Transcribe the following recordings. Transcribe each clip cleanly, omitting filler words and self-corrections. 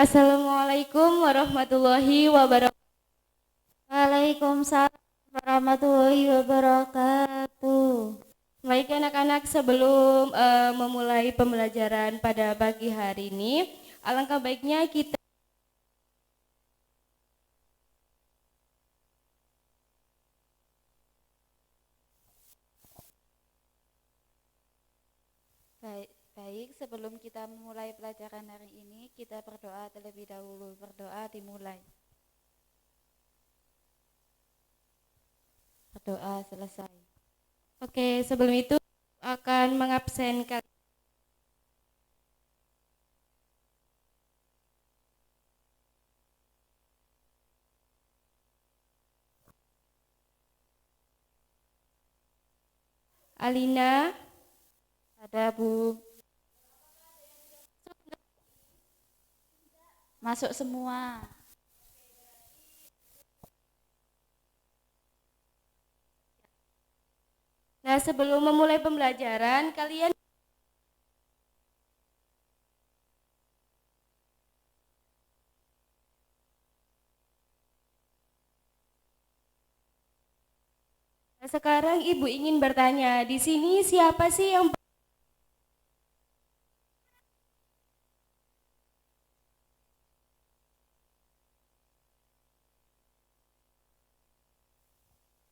Assalamualaikum warahmatullahi wabarakatuh. Waalaikumsalam warahmatullahi wabarakatuh. Baik anak-anak, sebelum memulai pembelajaran pada pagi hari ini, alangkah baiknya kita Baik, sebelum kita memulai pelajaran hari ini, kita berdoa terlebih dahulu. Berdoa dimulai. Berdoa selesai. sebelum itu akan mengabsenkan Alina, Ada Bu. Masuk semua. Nah, sebelum memulai pembelajaran, kalian Nah, sekarang Ibu ingin bertanya, di sini siapa sih yang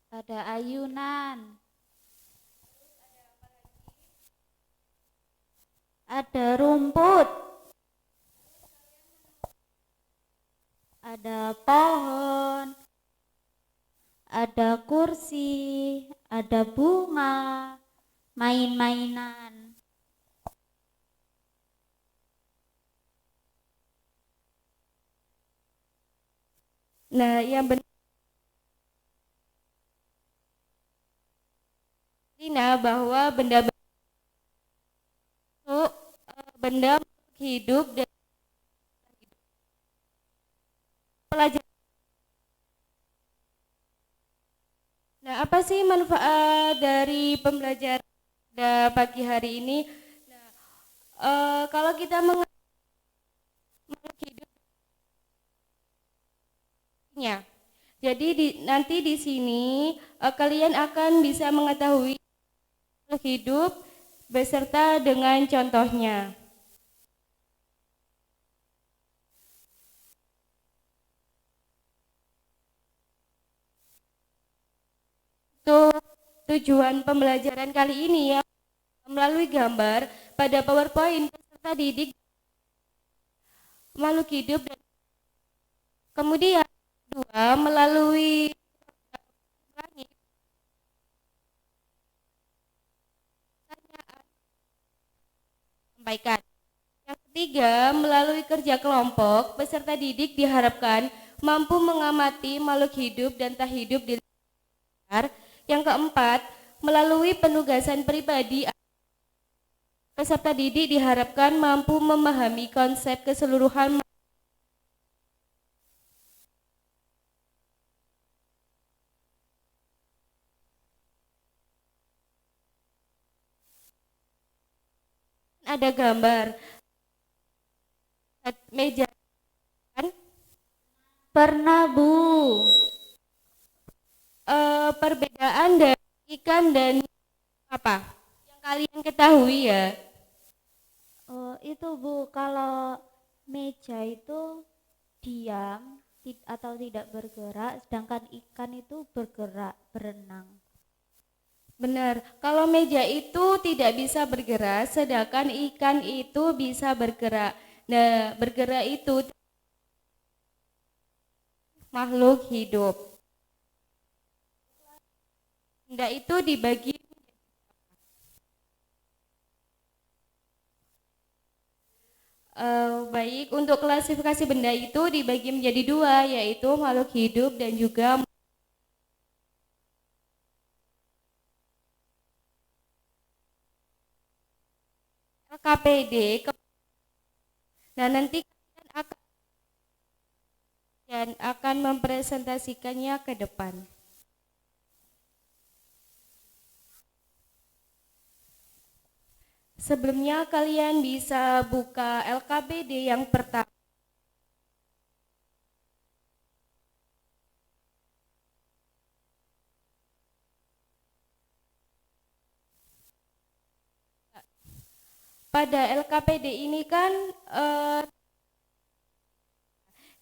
Ada ayunan. Ada rumput. Ada pohon. Ada kursi. Ada bunga. Main-mainan. Nah, yang benar Alina, bahwa benda hidup dan pelajaran. Nah, apa sih manfaat dari pembelajaran pada pagi hari ini? Nah, kalau kita makhluk hidupnya, jadi nanti di sini kalian akan bisa mengetahui makhluk hidup beserta dengan contohnya. Untuk tujuan pembelajaran kali ini ya, melalui gambar pada PowerPoint peserta didik makhluk hidup, dan kemudian dua melalui langit sampaikan. Yang ketiga, melalui kerja kelompok, peserta didik diharapkan mampu mengamati makhluk hidup dan tak hidup di luar. Yang keempat, melalui penugasan pribadi, peserta didik diharapkan mampu memahami konsep keseluruhan. Ada gambar meja kan? Pernah Bu. Perbedaan dari ikan dan apa yang kalian ketahui ya? Oh, itu Bu, kalau meja itu diam atau tidak bergerak, sedangkan ikan itu bergerak, berenang. Benar, kalau meja itu tidak bisa bergerak, sedangkan ikan itu bisa bergerak. Nah, bergerak itu makhluk hidup. Benda itu dibagi baik, untuk klasifikasi benda itu dibagi menjadi dua, yaitu makhluk hidup dan juga LKPD. Nah, nanti kalian akan mempresentasikannya ke depan. Sebelumnya kalian bisa buka LKPD yang pertama. pada LKPD ini kan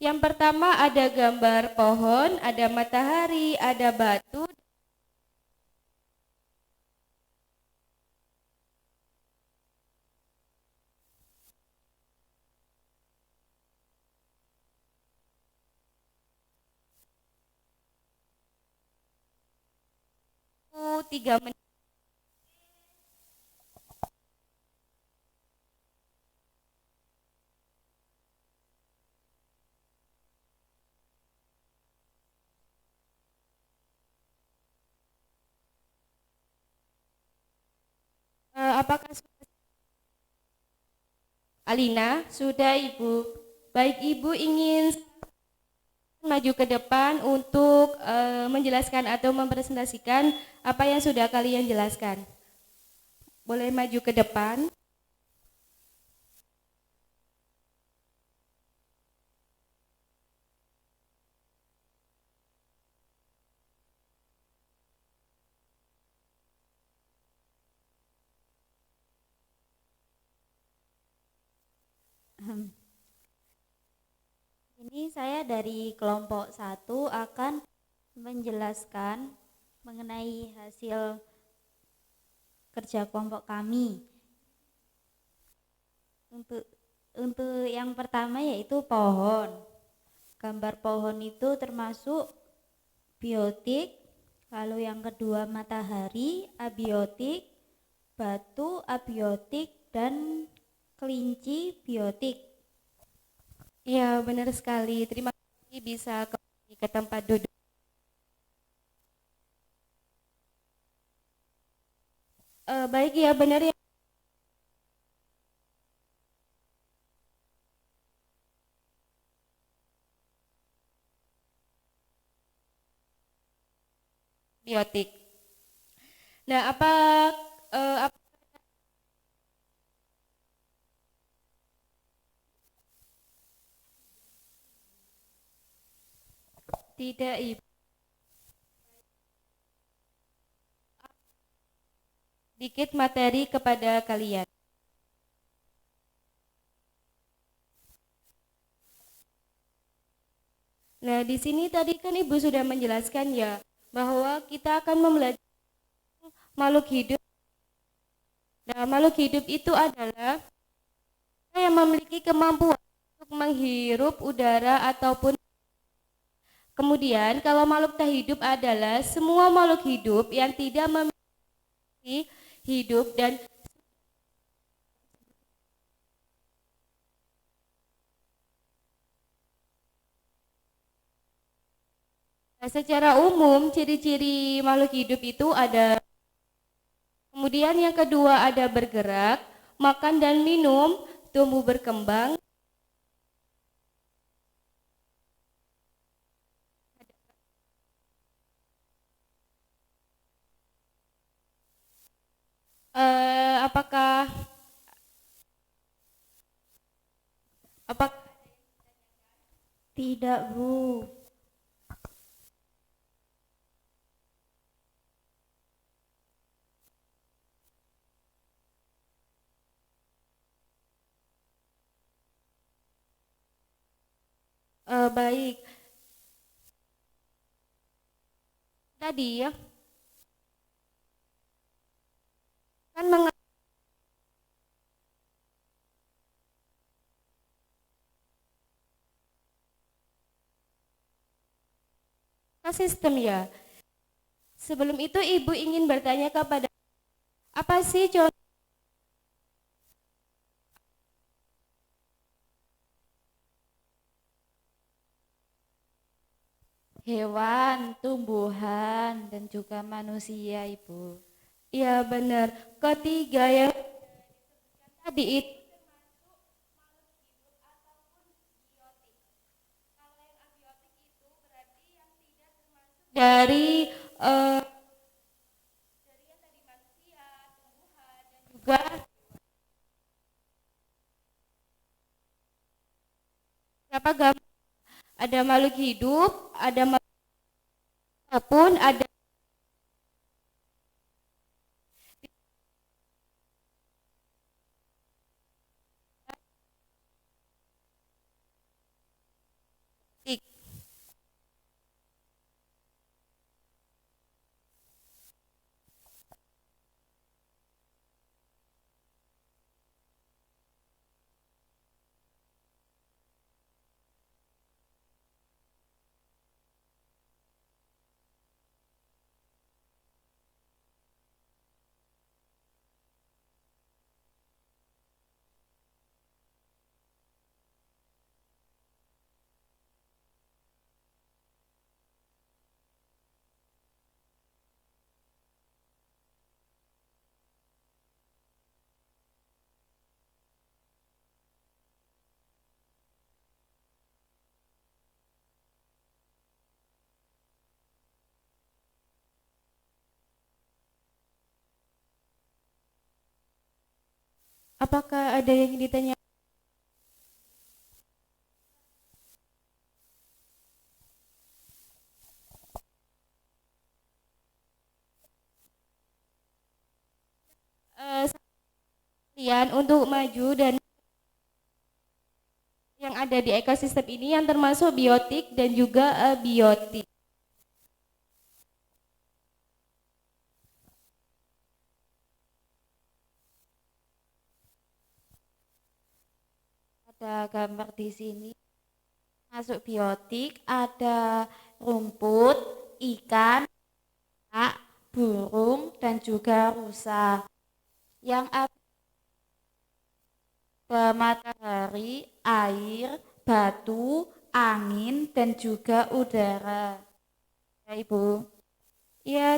yang pertama ada gambar pohon, ada matahari, ada batu. Tiga menit. Apakah Alina sudah Ibu? Baik, Ibu ingin maju ke depan untuk menjelaskan atau mempresentasikan apa yang sudah kalian jelaskan. Boleh maju ke depan. Ini saya dari kelompok 1 akan menjelaskan mengenai hasil kerja kelompok kami. Untuk yang pertama yaitu pohon. Gambar pohon itu termasuk biotik, lalu yang kedua matahari, abiotik, batu, abiotik, dan kelinci, biotik. Iya, benar sekali. Terima kasih, bisa kembali ke tempat duduk. Baik ya, benar ya. Biotik. Nah, apa tidak, Ibu? Dikit materi kepada kalian. Nah, di sini tadi kan Ibu sudah menjelaskan ya bahwa kita akan mempelajari makhluk hidup. Nah, makhluk hidup itu adalah yang memiliki kemampuan untuk menghirup udara ataupun. Kemudian kalau makhluk tak hidup adalah semua makhluk hidup yang tidak memiliki hidup dan secara umum ciri-ciri makhluk hidup itu ada. Kemudian yang kedua ada bergerak, makan dan minum, tumbuh berkembang. Apakah Tidak, Bu. baik. Tadi ya kan sistem ya. Sebelum itu Ibu ingin bertanya kepada apa sih contoh Hewan, tumbuhan, dan juga manusia, Ibu. ya benar. Ketiga yang tadi itu dari juga siapa ada makhluk hidup, ada maupun ada Apakah ada yang ditanya? Kalian untuk maju dan yang ada di ekosistem ini yang termasuk biotik dan juga abiotik. Ada gambar di sini masuk biotik, ada rumput, ikan, burung, dan juga rusa. Yang ada matahari, air, batu, angin, dan juga udara. Ya, Ibu. Ya,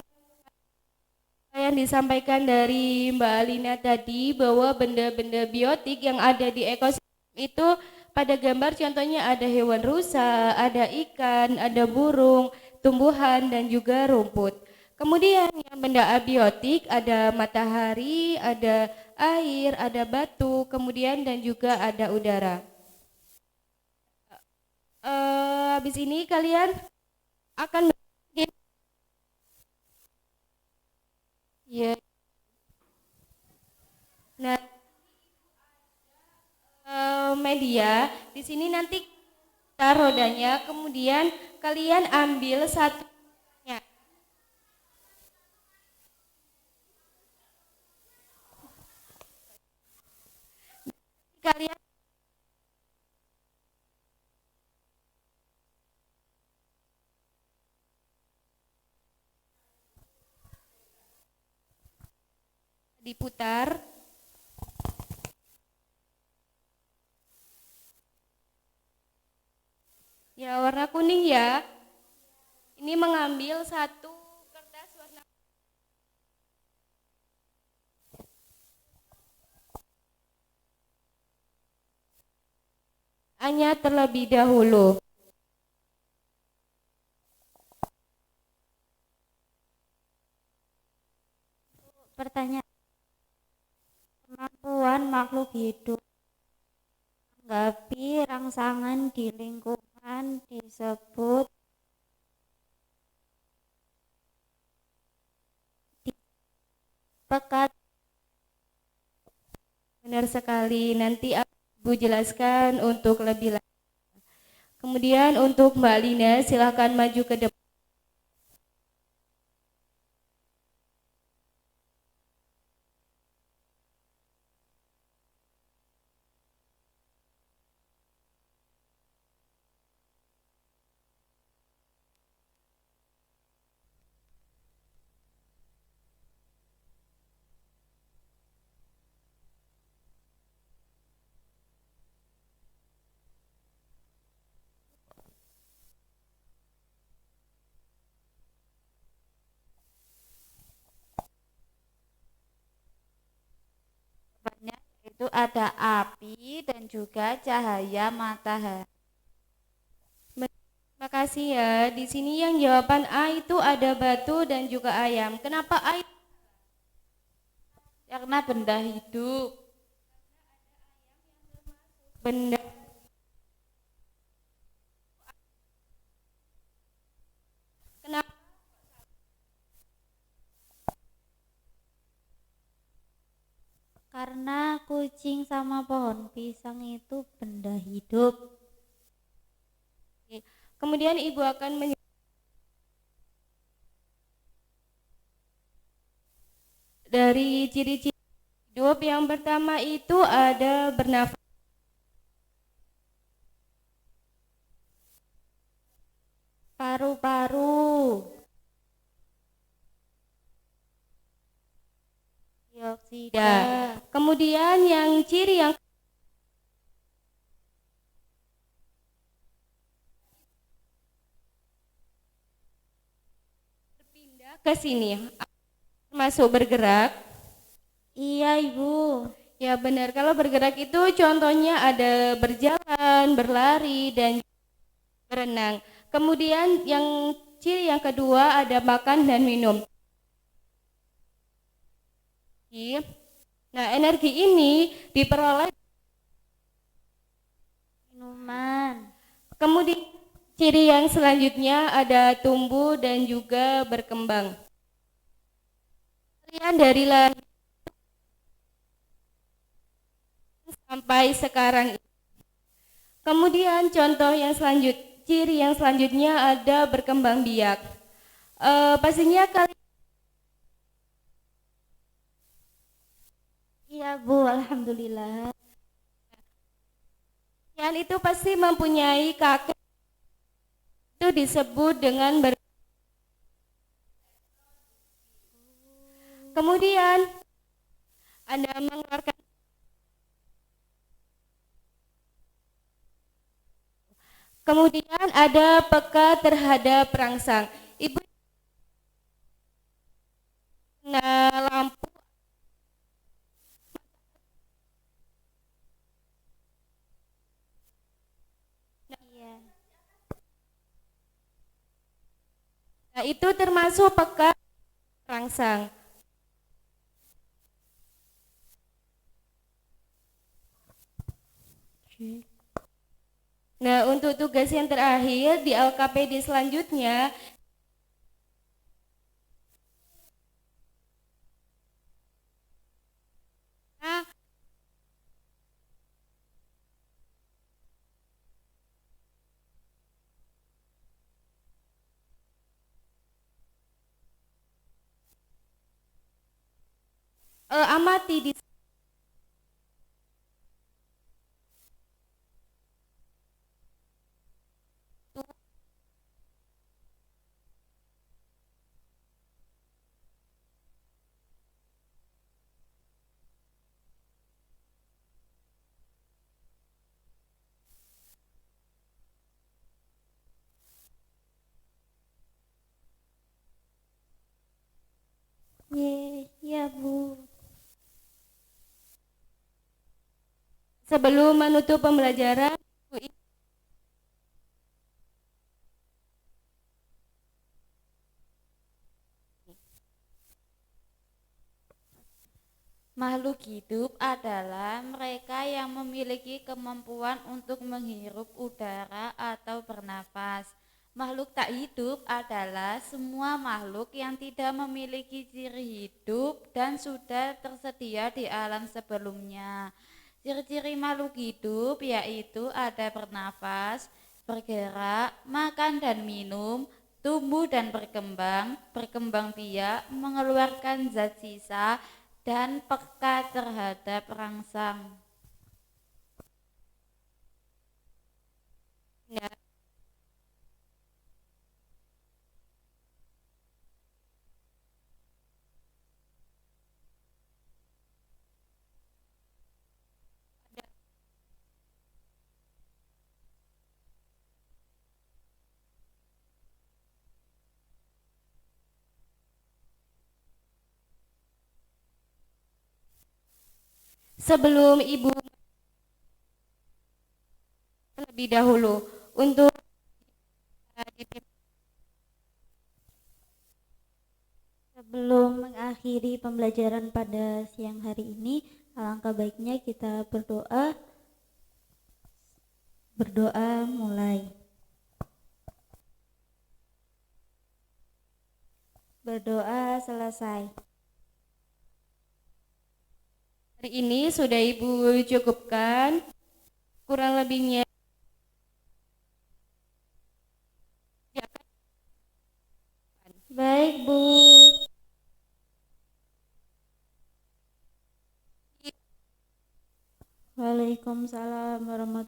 yang disampaikan dari Mbak Alina tadi bahwa benda-benda biotik yang ada di ekosistem itu pada gambar contohnya ada hewan rusa, ada ikan, ada burung, tumbuhan dan juga rumput. Kemudian yang benda abiotik ada matahari, ada air, ada batu, kemudian dan juga ada udara. Habis ini kalian akan ya. Nah, media di sini nanti kita rodanya, kemudian kalian ambil satunya. Kalian diputar. Ya, warna kuning ya. Ini mengambil satu kertas warna hanya terlebih dahulu. Pertanyaan, kemampuan makhluk hidup menanggapi rangsangan di lingkungan disebut pekat. Benar sekali. Nanti Ibu jelaskan untuk lebih lanjut. Kemudian untuk Mbak Lina silakan maju ke depan. Itu ada api dan juga cahaya matahari. Terima kasih ya. Di sini yang jawaban A itu ada batu dan juga ayam. Kenapa ayam? Karena benda hidup. Benda. Kenapa? Karena kucing sama pohon pisang itu benda hidup. Kemudian Ibu akan dari ciri-ciri hidup yang pertama itu ada bernafas. Paru-paru, dioksida, Ya. Kemudian yang ciri yang berpindah ke sini, masuk bergerak. iya Ibu. Ya benar, kalau bergerak itu contohnya ada berjalan, berlari, dan berenang. Kemudian yang ciri yang kedua ada makan dan minum. Nah, energi ini diperoleh Minuman. kemudian ciri yang selanjutnya ada tumbuh dan juga berkembang. Kalian dari lahir sampai sekarang. Kemudian contoh yang ciri yang selanjutnya ada berkembang biak. Pastinya kalian Iya Bu, alhamdulillah. itu pasti mempunyai kakek, itu disebut dengan kemudian Anda mengeluarkan. Kemudian ada peka terhadap perangsang. Ibu lampu. Iya. Nah, itu termasuk peka perangsang. Nah, untuk tugas yang terakhir di LKPD selanjutnya, nah, amati di Iya Bu. sebelum menutup pembelajaran. Makhluk hidup adalah mereka yang memiliki kemampuan untuk menghirup udara atau bernafas. Makhluk tak hidup adalah semua makhluk yang tidak memiliki ciri hidup dan sudah tersedia di alam sebelumnya. Ciri-ciri makhluk hidup yaitu ada bernafas, bergerak, makan dan minum, tumbuh dan berkembang biak, mengeluarkan zat sisa, dan peka terhadap rangsang. Nah, sebelum Ibu lebih dahulu untuk Sebelum mengakhiri pembelajaran pada siang hari ini, alangkah baiknya kita berdoa. Berdoa mulai. Berdoa selesai. hari ini sudah Ibu cukupkan, kurang lebihnya Baik Bu. Waalaikumsalam warahmatullahi